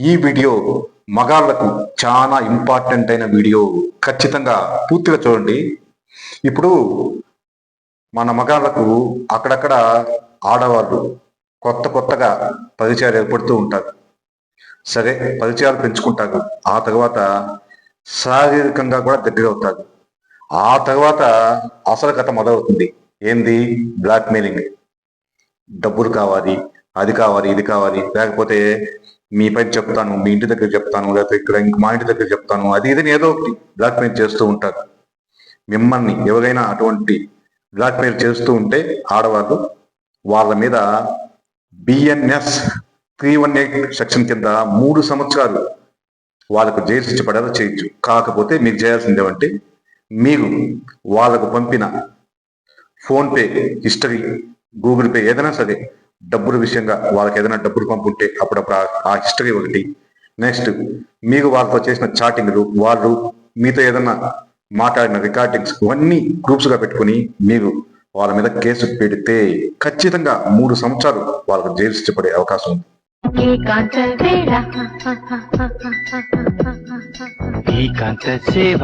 ఈ వీడియో మగాళ్లకు చాలా ఇంపార్టెంట్ అయిన వీడియో. ఖచ్చితంగా పూర్తిగా చూడండి. ఇప్పుడు మన మగాళ్లకు అక్కడక్కడ ఆడవాళ్ళు కొత్తగా పరిచయాలు ఏర్పడుతూ ఉంటారు. సరే, పరిచయాలు పెంచుకుంటారు. ఆ తర్వాత శారీరకంగా కూడా దగ్గర అవుతారు. ఆ తర్వాత అసలు కథ మొదలవుతుంది. ఏంది? Blackmailing. డబ్బులు కావాలి, అది కావాలి, ఇది కావాలి, లేకపోతే మీ పైన చెప్తాను, మీ ఇంటి దగ్గర చెప్తాను, లేకపోతే ఇక్కడ మా ఇంటి దగ్గర చెప్తాను, అది ఇది ఏదో ఒకటి బ్లాక్మెయిల్ చేస్తూ ఉంటారు. మిమ్మల్ని ఎవరైనా అటువంటి బ్లాక్మెయిల్ చేస్తూ ఉంటే ఆడవాళ్ళు వాళ్ళ మీద బిఎన్ఎస్ 318 సెక్షన్ కింద 3 సంవత్సరాలు వాళ్ళకు జైలు శిక్ష పడేలా చేయొచ్చు. కాకపోతే మీకు చేయాల్సింది ఏమంటే, మీరు వాళ్ళకు పంపిన ఫోన్పే హిస్టరీ, గూగుల్ పే ఏదైనా సరే, డబ్బుల విషయంగా వాళ్ళకి ఏదైనా డబ్బులు పంపుంటే అప్పుడప్పుడు ఆ హిస్టరీ ఒకటి. నెక్స్ట్, మీకు వాళ్ళతో చేసిన చాటింగ్లు, వాళ్ళు మీతో ఏదైనా మాట్లాడిన రికార్డింగ్స్, ఇవన్నీ గ్రూప్స్ గా పెట్టుకుని మీరు వాళ్ళ మీద కేసు పెడితే ఖచ్చితంగా 3 సంవత్సరాలు వాళ్ళకు జైలు శిక్ష పడే అవకాశం ఉంది. ఏకాంత సేవ